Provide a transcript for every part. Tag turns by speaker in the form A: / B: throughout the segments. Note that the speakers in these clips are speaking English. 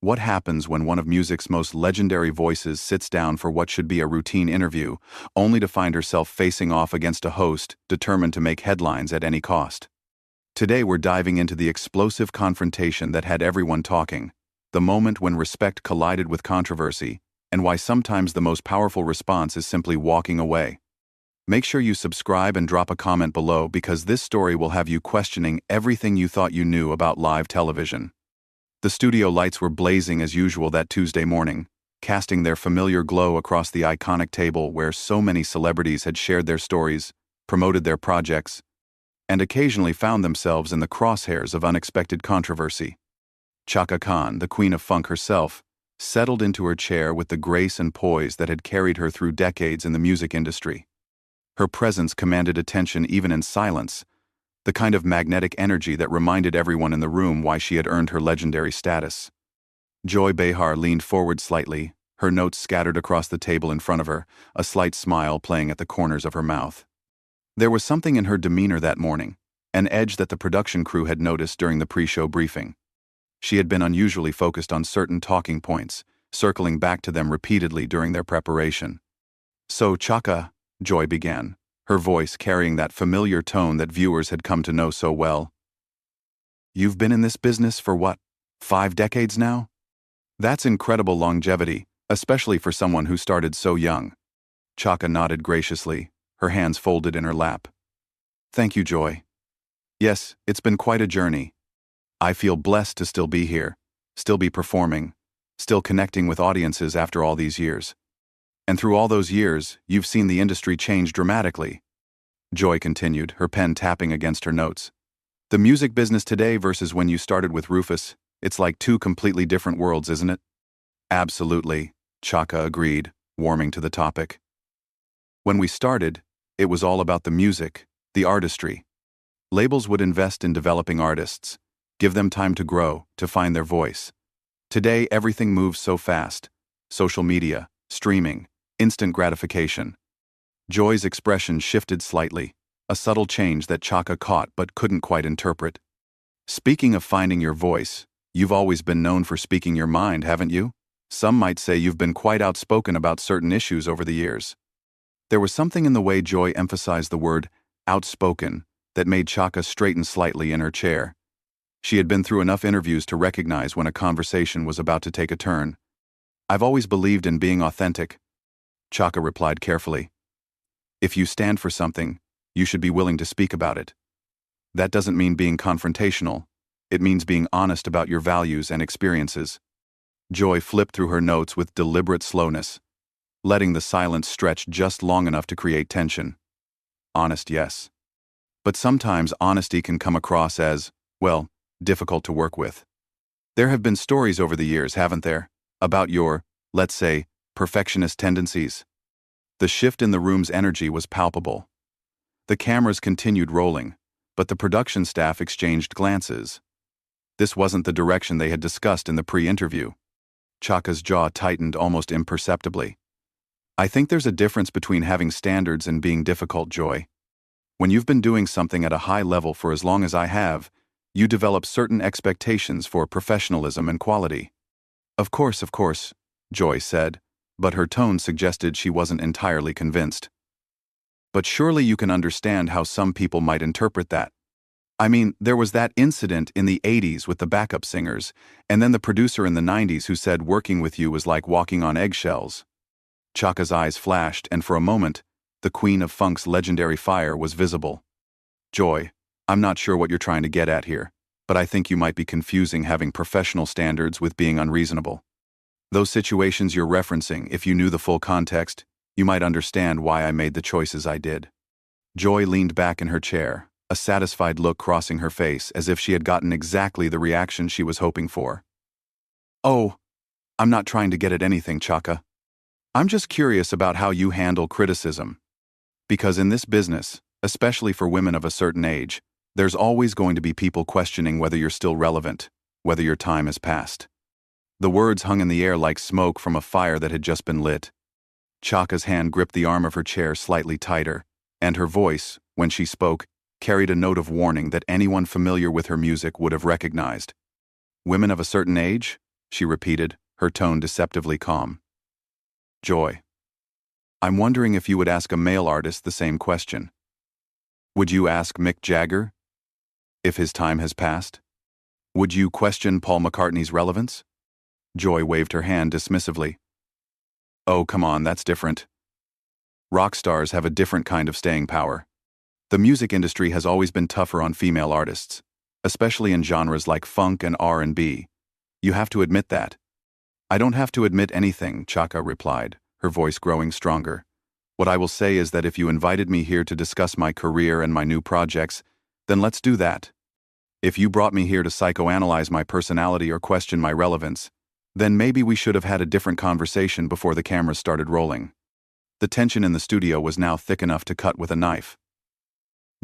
A: What happens when one of music's most legendary voices sits down for what should be a routine interview, only to find herself facing off against a host determined to make headlines at any cost? Today we're diving into the explosive confrontation that had everyone talking, the moment when respect collided with controversy, and why sometimes the most powerful response is simply walking away. Make sure you subscribe and drop a comment below because this story will have you questioning everything you thought you knew about live television. The studio lights were blazing as usual that Tuesday morning, casting their familiar glow across the iconic table where so many celebrities had shared their stories, promoted their projects, and occasionally found themselves in the crosshairs of unexpected controversy. Chaka Khan, the queen of funk herself, settled into her chair with the grace and poise that had carried her through decades in the music industry. Her presence commanded attention even in silence, the kind of magnetic energy that reminded everyone in the room why she had earned her legendary status. Joy Behar leaned forward slightly, her notes scattered across the table in front of her, a slight smile playing at the corners of her mouth. There was something in her demeanor that morning, an edge that the production crew had noticed during the pre-show briefing. She had been unusually focused on certain talking points, circling back to them repeatedly during their preparation. "So, Chaka," Joy began, her voice carrying that familiar tone that viewers had come to know so well. "You've been in this business for what, 5 decades now? That's incredible longevity, especially for someone who started so young." Chaka nodded graciously, her hands folded in her lap. "Thank you, Joy. Yes, it's been quite a journey. I feel blessed to still be here, still be performing, still connecting with audiences after all these years. And through all those years, you've seen the industry change dramatically." Joy continued, her pen tapping against her notes. "The music business today versus when you started with Rufus, it's like 2 completely different worlds, isn't it?" "Absolutely," Chaka agreed, warming to the topic. "When we started, it was all about the music, the artistry. Labels would invest in developing artists, give them time to grow, to find their voice. Today, everything moves so fast. Social media, streaming, instant gratification." Joy's expression shifted slightly, a subtle change that Chaka caught but couldn't quite interpret. "Speaking of finding your voice, you've always been known for speaking your mind, haven't you? Some might say you've been quite outspoken about certain issues over the years." There was something in the way Joy emphasized the word outspoken that made Chaka straighten slightly in her chair. She had been through enough interviews to recognize when a conversation was about to take a turn. "I've always believed in being authentic," Chaka replied carefully. "If you stand for something, you should be willing to speak about it. That doesn't mean being confrontational. It means being honest about your values and experiences." Joy flipped through her notes with deliberate slowness, letting the silence stretch just long enough to create tension. "Honest, yes. But sometimes honesty can come across as, well, difficult to work with. There have been stories over the years, haven't there, about your, let's say, perfectionist tendencies?" The shift in the room's energy was palpable. The cameras continued rolling, but the production staff exchanged glances. This wasn't the direction they had discussed in the pre-interview. Chaka's jaw tightened almost imperceptibly. "I think there's a difference between having standards and being difficult, Joy. When you've been doing something at a high level for as long as I have, you develop certain expectations for professionalism and quality." Of course," Joy said, but her tone suggested she wasn't entirely convinced. "But surely you can understand how some people might interpret that. I mean, there was that incident in the 80s with the backup singers, and then the producer in the 90s who said working with you was like walking on eggshells." Chaka's eyes flashed, and for a moment, the queen of funk's legendary fire was visible. "Joy, I'm not sure what you're trying to get at here, but I think you might be confusing having professional standards with being unreasonable. Those situations you're referencing, if you knew the full context, you might understand why I made the choices I did." Joy leaned back in her chair, a satisfied look crossing her face as if she had gotten exactly the reaction she was hoping for. "Oh, I'm not trying to get at anything, Chaka. I'm just curious about how you handle criticism. Because in this business, especially for women of a certain age, there's always going to be people questioning whether you're still relevant, whether your time has passed." The words hung in the air like smoke from a fire that had just been lit. Chaka's hand gripped the arm of her chair slightly tighter, and her voice, when she spoke, carried a note of warning that anyone familiar with her music would have recognized. "Women of a certain age? she repeated, her tone deceptively calm. Joy. I'm wondering if you would ask a male artist the same question. Would you ask Mick Jagger if his time has passed? Would you question Paul McCartney's relevance? Joy waved her hand dismissively. Oh, come on, that's different. Rock stars have a different kind of staying power. The music industry has always been tougher on female artists, especially in genres like funk and R&B. You have to admit that. I don't have to admit anything, Chaka replied, her voice growing stronger. What I will say is that if you invited me here to discuss my career and my new projects, then let's do that. If you brought me here to psychoanalyze my personality or question my relevance, then maybe we should have had a different conversation before the cameras started rolling. The tension in the studio was now thick enough to cut with a knife.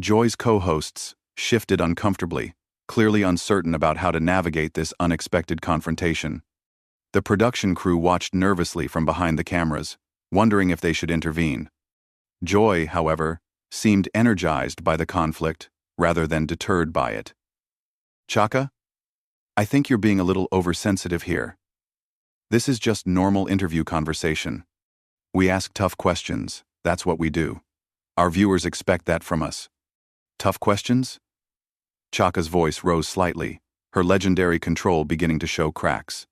A: Joy's co-hosts shifted uncomfortably, clearly uncertain about how to navigate this unexpected confrontation. The production crew watched nervously from behind the cameras, wondering if they should intervene. Joy, however, seemed energized by the conflict rather than deterred by it. Chaka, I think you're being a little oversensitive here. This is just normal interview conversation. We ask tough questions, that's what we do. Our viewers expect that from us. Tough questions? Chaka's voice rose slightly, her legendary control beginning to show cracks.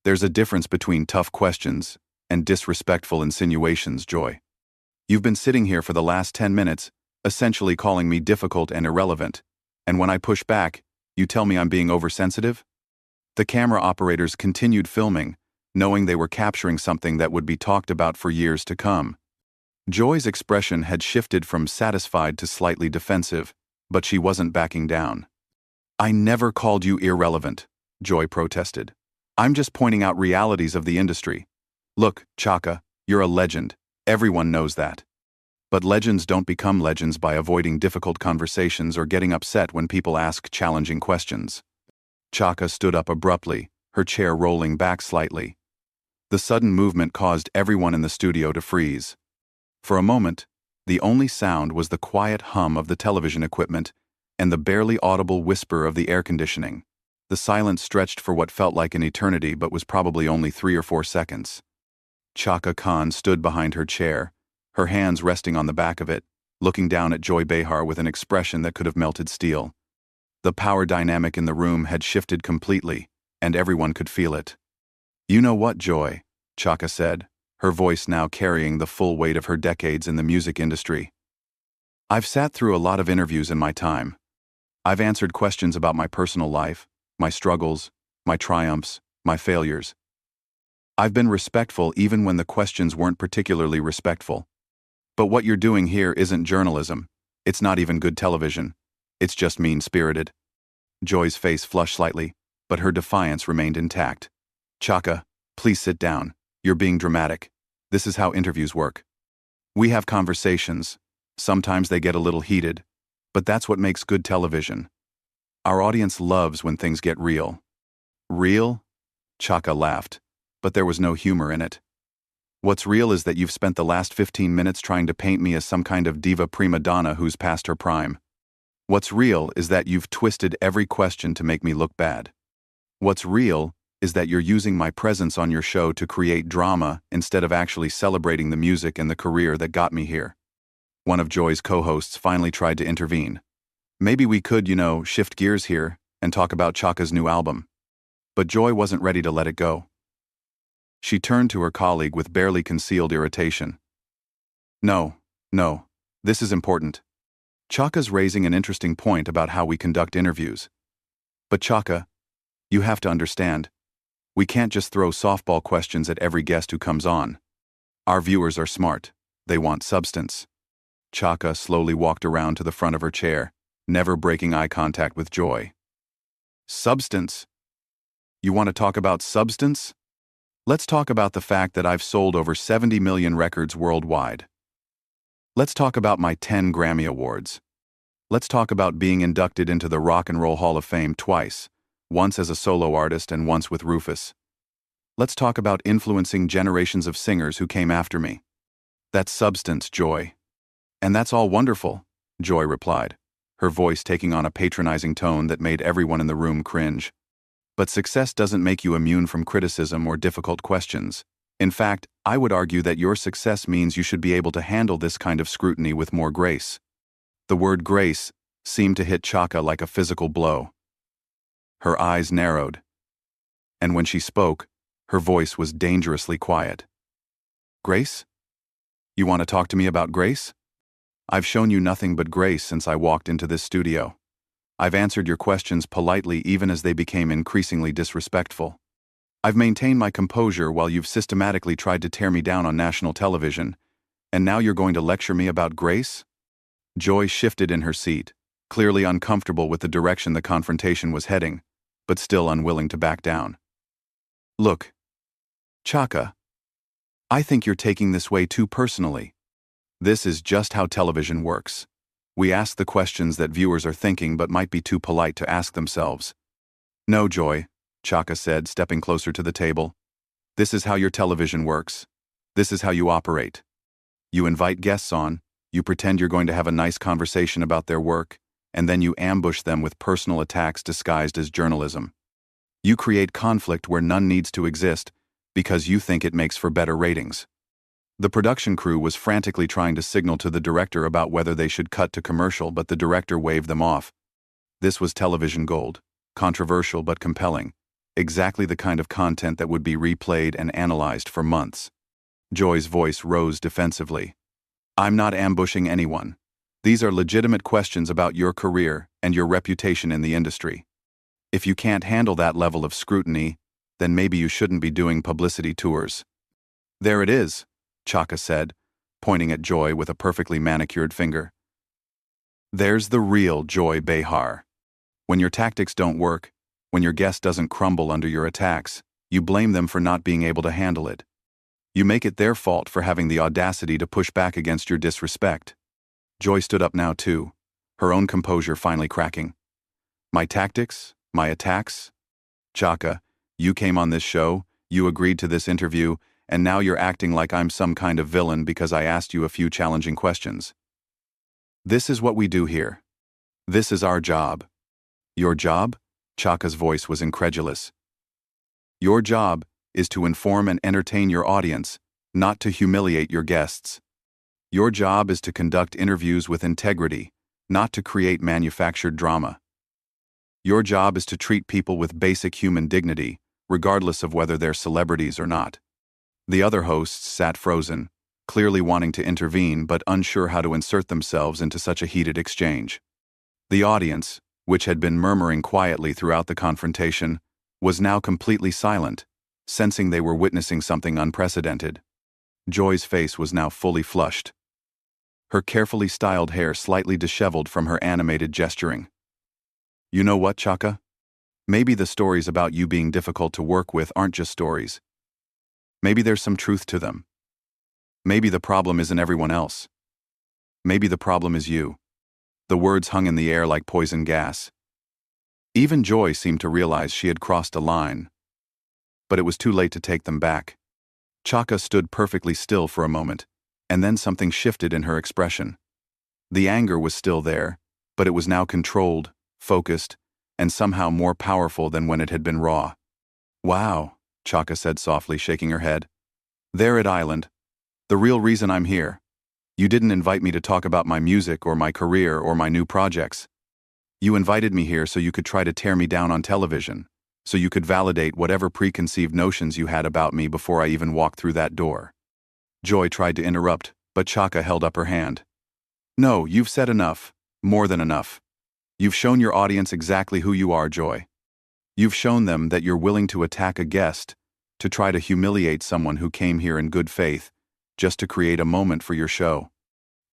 A: There's a difference between tough questions and disrespectful insinuations, Joy. You've been sitting here for the last 10 minutes, essentially calling me difficult and irrelevant, and when I push back, you tell me I'm being oversensitive? The camera operators continued filming, knowing they were capturing something that would be talked about for years to come. Joy's expression had shifted from satisfied to slightly defensive, but she wasn't backing down. I never called you irrelevant, Joy protested. I'm just pointing out realities of the industry. Look, Chaka, you're a legend. Everyone knows that. But legends don't become legends by avoiding difficult conversations or getting upset when people ask challenging questions. Chaka stood up abruptly, her chair rolling back slightly. The sudden movement caused everyone in the studio to freeze. For a moment, the only sound was the quiet hum of the television equipment and the barely audible whisper of the air conditioning. The silence stretched for what felt like an eternity but was probably only 3 or 4 seconds. Chaka Khan stood behind her chair, her hands resting on the back of it, looking down at Joy Behar with an expression that could have melted steel. The power dynamic in the room had shifted completely, and everyone could feel it. You know what, Joy? Chaka said, her voice now carrying the full weight of her decades in the music industry. I've sat through a lot of interviews in my time. I've answered questions about my personal life, my struggles, my triumphs, my failures. I've been respectful even when the questions weren't particularly respectful. But what you're doing here isn't journalism. It's not even good television. It's just mean-spirited. Joy's face flushed slightly, but her defiance remained intact. Chaka, please sit down. You're being dramatic. This is how interviews work. We have conversations. Sometimes they get a little heated, but that's what makes good television. Our audience loves when things get real. Real? Chaka laughed, but there was no humor in it. What's real is that you've spent the last 15 minutes trying to paint me as some kind of diva prima donna who's past her prime. What's real is that you've twisted every question to make me look bad. What's real is that you're using my presence on your show to create drama instead of actually celebrating the music and the career that got me here. One of Joy's co-hosts finally tried to intervene. Maybe we could, shift gears here and talk about Chaka's new album. But Joy wasn't ready to let it go. She turned to her colleague with barely concealed irritation. No, this is important. Chaka's raising an interesting point about how we conduct interviews. But Chaka, you have to understand, we can't just throw softball questions at every guest who comes on. Our viewers are smart. They want substance. Chaka slowly walked around to the front of her chair, never breaking eye contact with Joy. Substance? You want to talk about substance? Let's talk about the fact that I've sold over 70 million records worldwide. Let's talk about my 10 Grammy Awards. Let's talk about being inducted into the Rock and Roll Hall of Fame twice, once as a solo artist and once with Rufus. Let's talk about influencing generations of singers who came after me. That's substance, Joy. And that's all wonderful, Joy replied, her voice taking on a patronizing tone that made everyone in the room cringe. But success doesn't make you immune from criticism or difficult questions. In fact, I would argue that your success means you should be able to handle this kind of scrutiny with more grace. The word grace seemed to hit Chaka like a physical blow. Her eyes narrowed, and when she spoke, her voice was dangerously quiet. Grace? You want to talk to me about grace? I've shown you nothing but grace since I walked into this studio. I've answered your questions politely even as they became increasingly disrespectful. I've maintained my composure while you've systematically tried to tear me down on national television, and now you're going to lecture me about grace? Joy shifted in her seat, clearly uncomfortable with the direction the confrontation was heading, but still unwilling to back down. Look, Chaka, I think you're taking this way too personally. This is just how television works. We ask the questions that viewers are thinking but might be too polite to ask themselves. No, Joy, Chaka said, stepping closer to the table. This is how your television works. This is how you operate. You invite guests on, you pretend you're going to have a nice conversation about their work, and then you ambush them with personal attacks disguised as journalism. You create conflict where none needs to exist because you think it makes for better ratings. The production crew was frantically trying to signal to the director about whether they should cut to commercial, but the director waved them off. This was television gold, controversial but compelling, exactly the kind of content that would be replayed and analyzed for months. Joy's voice rose defensively. I'm not ambushing anyone. These are legitimate questions about your career and your reputation in the industry. If you can't handle that level of scrutiny, then maybe you shouldn't be doing publicity tours. There it is, Chaka said, pointing at Joy with a perfectly manicured finger. There's the real Joy Behar. When your tactics don't work, when your guest doesn't crumble under your attacks, you blame them for not being able to handle it. You make it their fault for having the audacity to push back against your disrespect. Joy stood up now too, her own composure finally cracking. My tactics? My attacks? Chaka, you came on this show, you agreed to this interview, and now you're acting like I'm some kind of villain because I asked you a few challenging questions. This is what we do here. This is our job. Your job? Chaka's voice was incredulous. Your job is to inform and entertain your audience, not to humiliate your guests. Your job is to conduct interviews with integrity, not to create manufactured drama. Your job is to treat people with basic human dignity, regardless of whether they're celebrities or not. The other hosts sat frozen, clearly wanting to intervene but unsure how to insert themselves into such a heated exchange. The audience, which had been murmuring quietly throughout the confrontation, was now completely silent, sensing they were witnessing something unprecedented. Joy's face was now fully flushed, her carefully styled hair slightly disheveled from her animated gesturing. You know what, Chaka? Maybe the stories about you being difficult to work with aren't just stories. Maybe there's some truth to them. Maybe the problem isn't everyone else. Maybe the problem is you. The words hung in the air like poison gas. Even Joy seemed to realize she had crossed a line. But it was too late to take them back. Chaka stood perfectly still for a moment, and then something shifted in her expression. The anger was still there, but it was now controlled, focused, and somehow more powerful than when it had been raw. Wow, Chaka said softly, shaking her head. There at Island. The real reason I'm here. You didn't invite me to talk about my music or my career or my new projects. You invited me here so you could try to tear me down on television, so you could validate whatever preconceived notions you had about me before I even walked through that door. Joy tried to interrupt, but Chaka held up her hand. No, you've said enough, more than enough. You've shown your audience exactly who you are, Joy. You've shown them that you're willing to attack a guest, to try to humiliate someone who came here in good faith, just to create a moment for your show.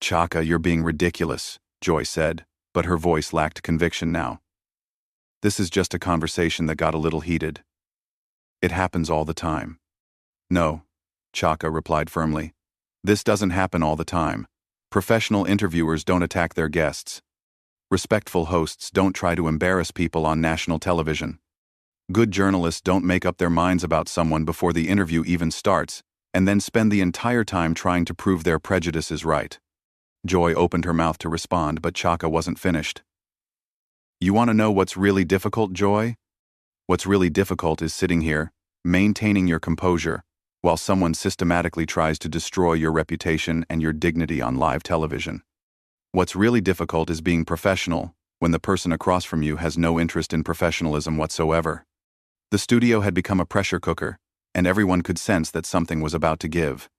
A: Chaka, you're being ridiculous, Joy said, but her voice lacked conviction now. This is just a conversation that got a little heated. It happens all the time. No, Chaka replied firmly. This doesn't happen all the time. Professional interviewers don't attack their guests. Respectful hosts don't try to embarrass people on national television. Good journalists don't make up their minds about someone before the interview even starts, and then spend the entire time trying to prove their prejudice is right. Joy opened her mouth to respond, but Chaka wasn't finished. You want to know what's really difficult, Joy? What's really difficult is sitting here, maintaining your composure, while someone systematically tries to destroy your reputation and your dignity on live television. What's really difficult is being professional when the person across from you has no interest in professionalism whatsoever. The studio had become a pressure cooker, and everyone could sense that something was about to give.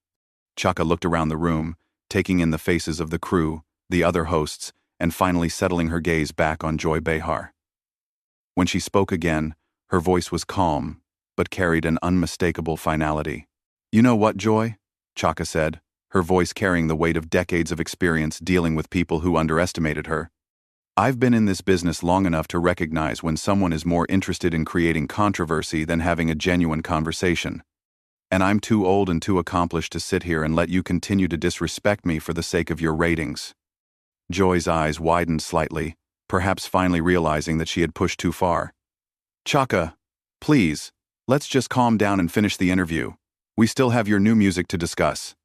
A: Chaka looked around the room, taking in the faces of the crew, the other hosts, and finally settling her gaze back on Joy Behar. When she spoke again, her voice was calm, but carried an unmistakable finality. "You know what, Joy?" Chaka said, her voice carrying the weight of decades of experience dealing with people who underestimated her. "I've been in this business long enough to recognize when someone is more interested in creating controversy than having a genuine conversation. And I'm too old and too accomplished to sit here and let you continue to disrespect me for the sake of your ratings." Joy's eyes widened slightly, perhaps finally realizing that she had pushed too far. "Chaka, please, let's just calm down and finish the interview. We still have your new music to discuss."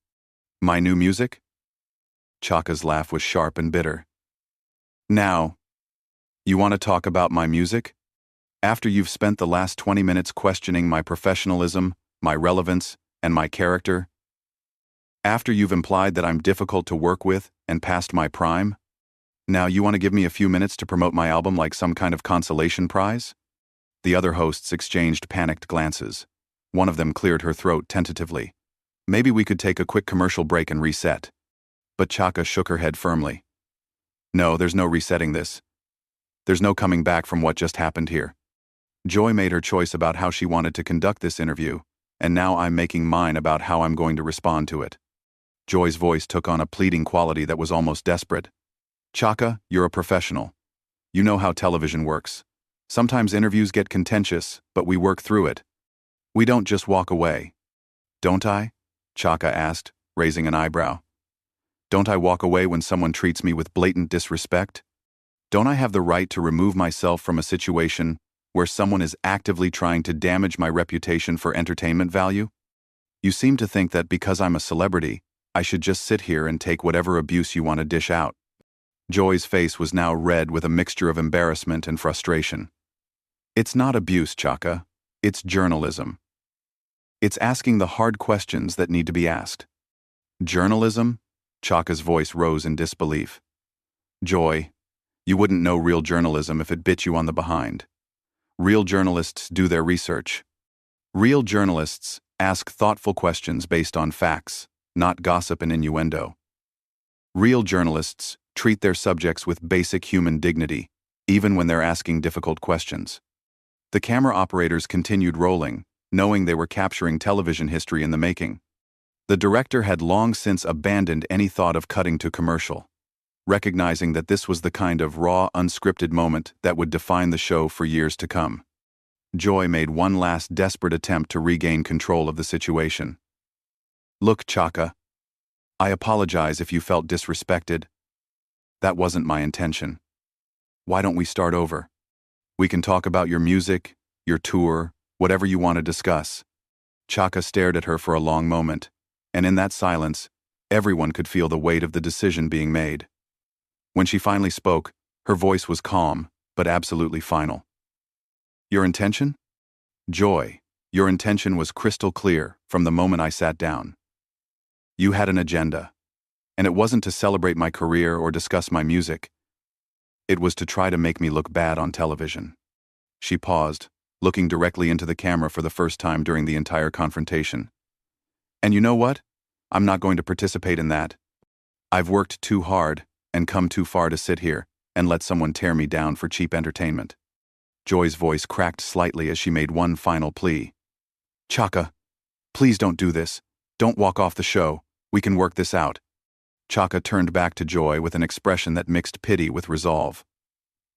A: "My new music?" Chaka's laugh was sharp and bitter. "Now, you want to talk about my music? After you've spent the last 20 minutes questioning my professionalism, my relevance, and my character? After you've implied that I'm difficult to work with and past my prime? Now you want to give me a few minutes to promote my album like some kind of consolation prize?" The other hosts exchanged panicked glances. One of them cleared her throat tentatively. "Maybe we could take a quick commercial break and reset." But Chaka shook her head firmly. "No, there's no resetting this. There's no coming back from what just happened here. Joy made her choice about how she wanted to conduct this interview, and now I'm making mine about how I'm going to respond to it." Joy's voice took on a pleading quality that was almost desperate. "Chaka, you're a professional. You know how television works. Sometimes interviews get contentious, but we work through it. We don't just walk away." "Don't I?" Chaka asked, raising an eyebrow. "Don't I walk away when someone treats me with blatant disrespect? Don't I have the right to remove myself from a situation where someone is actively trying to damage my reputation for entertainment value? You seem to think that because I'm a celebrity, I should just sit here and take whatever abuse you want to dish out." Joy's face was now red with a mixture of embarrassment and frustration. "It's not abuse, Chaka. It's journalism. It's asking the hard questions that need to be asked." "Journalism?" Chaka's voice rose in disbelief. "Joy, you wouldn't know real journalism if it bit you on the behind. Real journalists do their research. Real journalists ask thoughtful questions based on facts, not gossip and innuendo. Real journalists treat their subjects with basic human dignity, even when they're asking difficult questions." The camera operators continued rolling, knowing they were capturing television history in the making. The director had long since abandoned any thought of cutting to commercial, recognizing that this was the kind of raw, unscripted moment that would define the show for years to come. Joy made one last desperate attempt to regain control of the situation. "Look, Chaka, I apologize if you felt disrespected. That wasn't my intention. Why don't we start over? We can talk about your music, your tour, whatever you want to discuss." Chaka stared at her for a long moment, and in that silence, everyone could feel the weight of the decision being made. When she finally spoke, her voice was calm, but absolutely final. "Your intention? Joy, your intention was crystal clear from the moment I sat down. You had an agenda, and it wasn't to celebrate my career or discuss my music. It was to try to make me look bad on television." She paused, looking directly into the camera for the first time during the entire confrontation. "And you know what? I'm not going to participate in that. I've worked too hard and come too far to sit here and let someone tear me down for cheap entertainment." Joy's voice cracked slightly as she made one final plea. "Chaka, please don't do this. Don't walk off the show. We can work this out." Chaka turned back to Joy with an expression that mixed pity with resolve.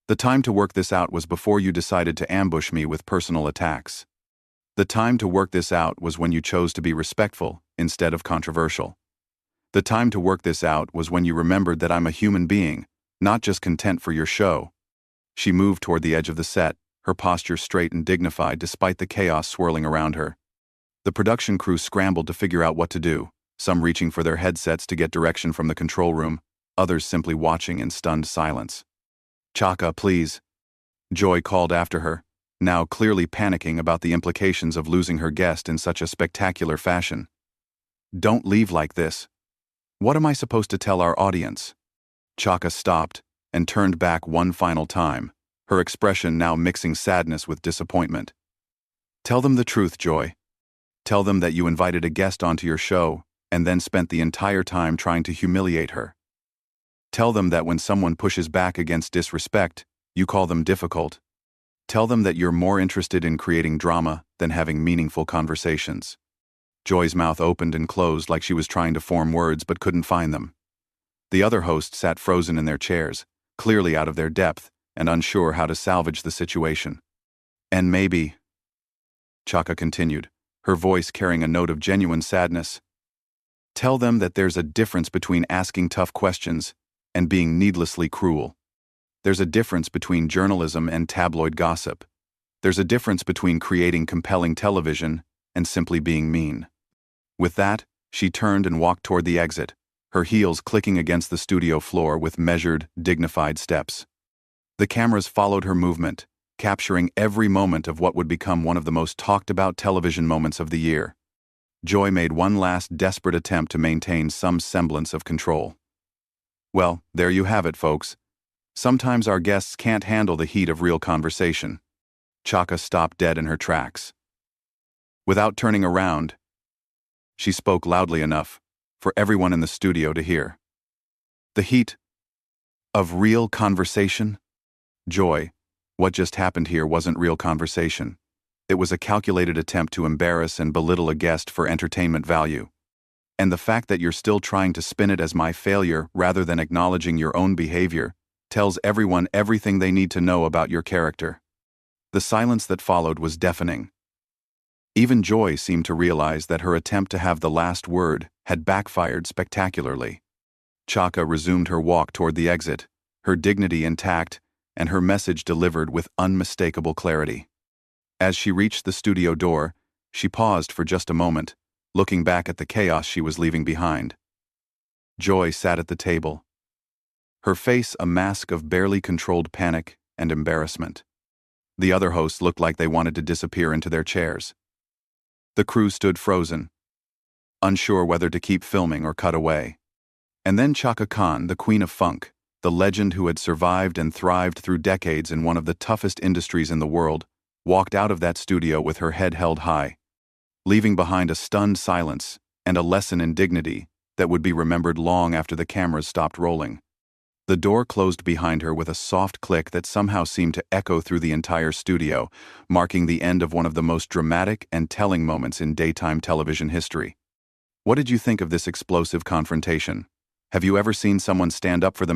A: "The time to work this out was before you decided to ambush me with personal attacks. The time to work this out was when you chose to be respectful instead of controversial. The time to work this out was when you remembered that I'm a human being, not just content for your show." She moved toward the edge of the set, her posture straight and dignified despite the chaos swirling around her. The production crew scrambled to figure out what to do, some reaching for their headsets to get direction from the control room, others simply watching in stunned silence. "Chaka, please," Joy called after her, now clearly panicking about the implications of losing her guest in such a spectacular fashion. "Don't leave like this. What am I supposed to tell our audience?" Chaka stopped and turned back one final time, her expression now mixing sadness with disappointment. "Tell them the truth, Joy. Tell them that you invited a guest onto your show and then spent the entire time trying to humiliate her. Tell them that when someone pushes back against disrespect, you call them difficult. Tell them that you're more interested in creating drama than having meaningful conversations." Joy's mouth opened and closed like she was trying to form words but couldn't find them. The other hosts sat frozen in their chairs, clearly out of their depth and unsure how to salvage the situation. "And maybe," Chaka continued, her voice carrying a note of genuine sadness, "tell them that there's a difference between asking tough questions and being needlessly cruel. There's a difference between journalism and tabloid gossip. There's a difference between creating compelling television and simply being mean." With that, she turned and walked toward the exit, her heels clicking against the studio floor with measured, dignified steps. The cameras followed her movement, capturing every moment of what would become one of the most talked-about television moments of the year. Joy made one last desperate attempt to maintain some semblance of control. "Well, there you have it, folks. Sometimes our guests can't handle the heat of real conversation." Chaka stopped dead in her tracks. Without turning around, she spoke loudly enough for everyone in the studio to hear. "The heat of real conversation? Joy, what just happened here wasn't real conversation. It was a calculated attempt to embarrass and belittle a guest for entertainment value. And the fact that you're still trying to spin it as my failure rather than acknowledging your own behavior tells everyone everything they need to know about your character." The silence that followed was deafening. Even Joy seemed to realize that her attempt to have the last word had backfired spectacularly. Chaka resumed her walk toward the exit, her dignity intact and her message delivered with unmistakable clarity. As she reached the studio door, she paused for just a moment, looking back at the chaos she was leaving behind. Joy sat at the table, her face a mask of barely controlled panic and embarrassment. The other hosts looked like they wanted to disappear into their chairs. The crew stood frozen, unsure whether to keep filming or cut away. And then Chaka Khan, the queen of funk, the legend who had survived and thrived through decades in one of the toughest industries in the world, walked out of that studio with her head held high, leaving behind a stunned silence and a lesson in dignity that would be remembered long after the cameras stopped rolling. The door closed behind her with a soft click that somehow seemed to echo through the entire studio, marking the end of one of the most dramatic and telling moments in daytime television history. What did you think of this explosive confrontation? Have you ever seen someone stand up for themselves